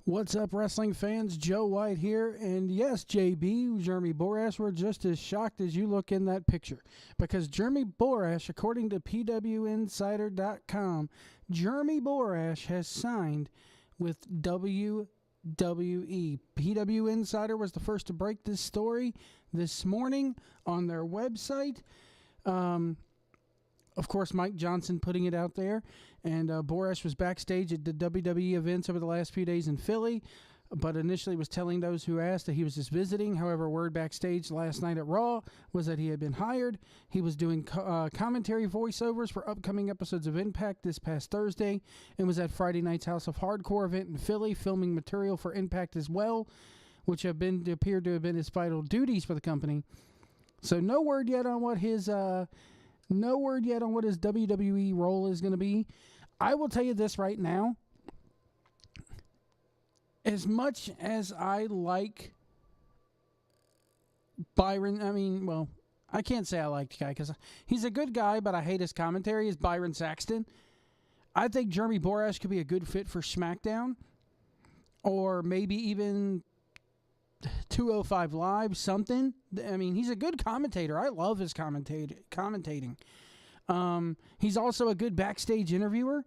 What's up, wrestling fans? Joe White here. And yes, JB, Jeremy Borash, we're just as shocked as you look in that picture. Because Jeremy Borash, according to PWInsider.com, Jeremy Borash has signed with WWE. PW Insider was the first to break this story this morning on their website. Of course, Mike Johnson putting it out there. And Borash was backstage at the WWE events over the last few days in Philly, but initially was telling those who asked that he was just visiting. However, word backstage last night at Raw was that he had been hired. He was doing commentary voiceovers for upcoming episodes of Impact this past Thursday and was at Friday night's House of Hardcore event in Philly, filming material for Impact as well, which appeared to have been his vital duties for the company. So no word yet on what his WWE role is going to be. I will tell you this right now. As much as I like Byron, I can't say I like the guy because he's a good guy, but I hate his commentary, is Byron Saxton. I think Jeremy Borash could be a good fit for SmackDown or maybe even 205 Live, something. I mean, he's a good commentator. I love his commentating. He's also a good backstage interviewer.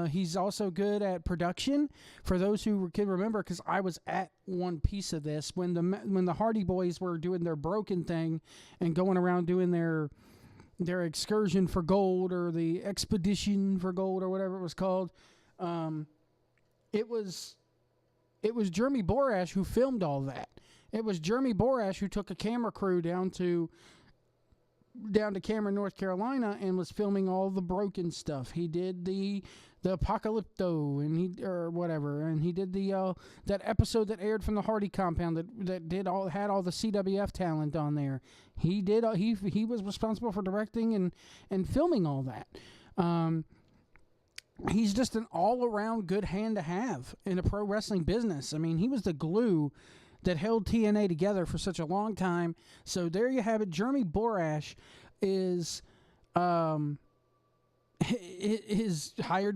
He's also good at production. For those who can remember, because I was at one piece of this, when the Hardy Boys were doing their broken thing and going around doing their excursion for gold or the expedition for gold or whatever it was called, it was Jeremy Borash who filmed all that. It was Jeremy Borash who took a camera crew down to Cameron, North Carolina, and was filming all the broken stuff. He did the Apocalypto and he did the that episode that aired from the Hardy compound that had all the CWF talent on there. He was responsible for directing and filming all that. He's just an all-around good hand to have in a pro wrestling business. I mean, he was the glue that held TNA together for such a long time. So there you have it. Jeremy Borash is hired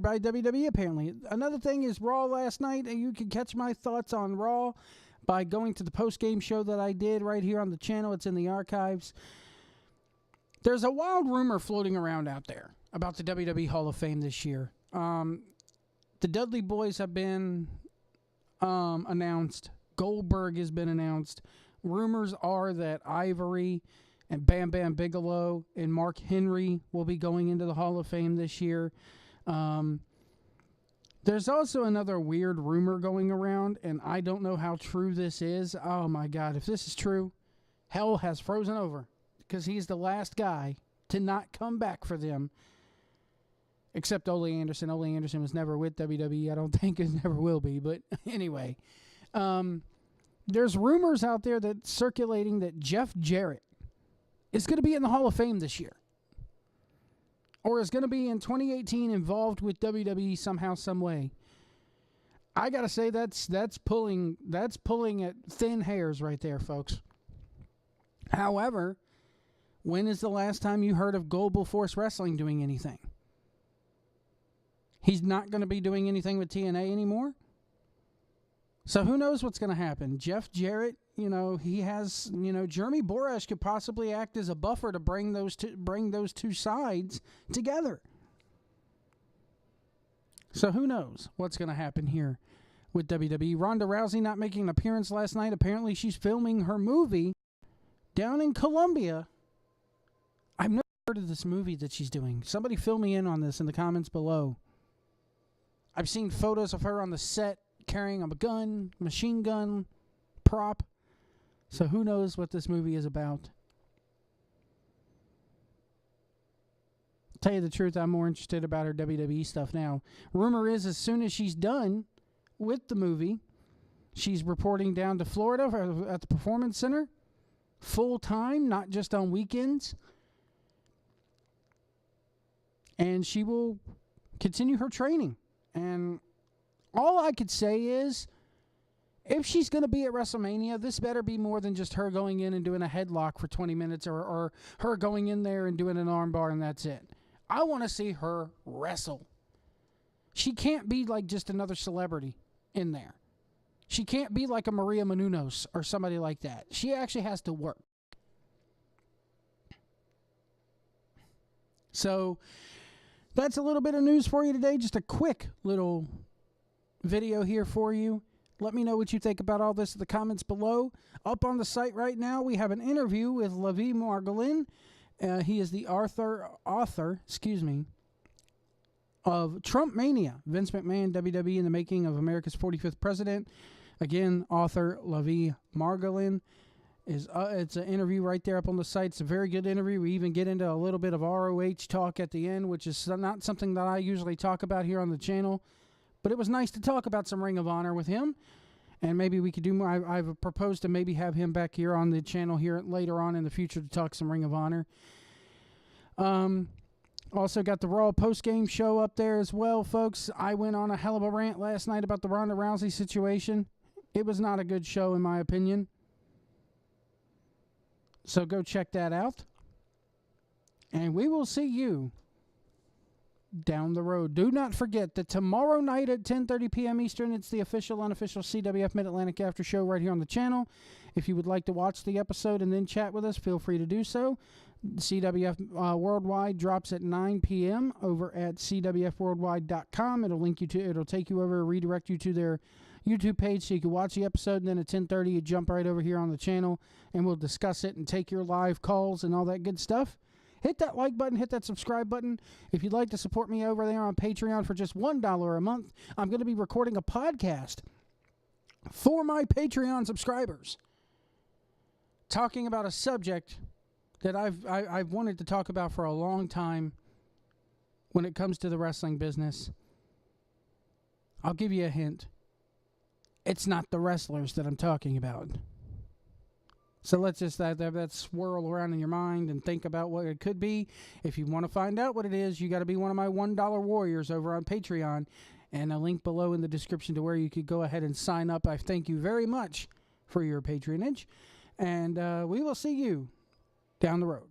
by WWE, apparently. Another thing is Raw last night, and you can catch my thoughts on Raw by going to the post-game show that I did right here on the channel. It's in the archives. There's a wild rumor floating around out there about the WWE Hall of Fame this year. The Dudley Boys have been announced. Goldberg has been announced. Rumors are that Ivory and Bam Bam Bigelow and Mark Henry will be going into the Hall of Fame this year. There's also another weird rumor going around, and I don't know how true this is. Oh, my God. If this is true, hell has frozen over because he's the last guy to not come back for them, except Ole Anderson. Ole Anderson was never with WWE. I don't think it never will be. But anyway, there's rumors out there that circulating that Jeff Jarrett is going to be in the Hall of Fame this year, or is going to be in 2018 involved with WWE somehow, some way. I gotta say that's pulling at thin hairs right there, folks. However, when is the last time you heard of Global Force Wrestling doing anything? He's not going to be doing anything with TNA anymore. So who knows what's going to happen? Jeff Jarrett, he has, Jeremy Borash could possibly act as a buffer to bring those two sides together. So who knows what's going to happen here with WWE. Ronda Rousey not making an appearance last night. Apparently she's filming her movie down in Colombia. I've never heard of this movie that she's doing. Somebody fill me in on this in the comments below. I've seen photos of her on the set carrying a gun, machine gun, prop. So who knows what this movie is about. Tell you the truth, I'm more interested about her WWE stuff now. Rumor is as soon as she's done with the movie, she's reporting down to Florida at the Performance Center full time, not just on weekends. And she will continue her training. And all I could say is, if she's going to be at WrestleMania, this better be more than just her going in and doing a headlock for 20 minutes or her going in there and doing an armbar and that's it. I want to see her wrestle. She can't be like just another celebrity. in there. She can't be like a Maria Menounos or somebody like that. She actually has to work. So that's a little bit of news for you today. Just a quick little video here for you. Let me know what you think about all this in the comments below. Up on the site right now, we have an interview with Levi Margolin. He is the author, of Trump Mania, Vince McMahon, WWE in the Making of America's 45th President. Again, author Levi Margolin. It's an interview right there up on the site. It's a very good interview. We even get into a little bit of ROH talk at the end, which is not something that I usually talk about here on the channel. But it was nice to talk about some Ring of Honor with him. And maybe we could do more. I've proposed to maybe have him back here on the channel here later on in the future to talk some Ring of Honor. Also got the Raw post-game show up there as well, folks. I went on a hell of a rant last night about the Ronda Rousey situation. It was not a good show, in my opinion. So go check that out. And we will see you down the road. Do not forget that tomorrow night at 10:30 p.m. Eastern, it's the official, unofficial CWF Mid-Atlantic After Show right here on the channel. If you would like to watch the episode and then chat with us, feel free to do so. CWF Worldwide drops at 9 p.m. over at CWFWorldwide.com. It'll take you over, redirect you to their YouTube page so you can watch the episode, and then at 10:30 you jump right over here on the channel and we'll discuss it and take your live calls and all that good stuff. Hit that like button, hit that subscribe button. If you'd like to support me over there on Patreon for just $1 a month, I'm going to be recording a podcast for my Patreon subscribers talking about a subject that I've wanted to talk about for a long time when it comes to the wrestling business. I'll give you a hint. It's not the wrestlers that I'm talking about. So let's just that swirl around in your mind and think about what it could be. If you want to find out what it is, you got to be one of my $1 warriors over on Patreon, and a link below in the description to where you could go ahead and sign up. I thank you very much for your patronage, and we will see you down the road.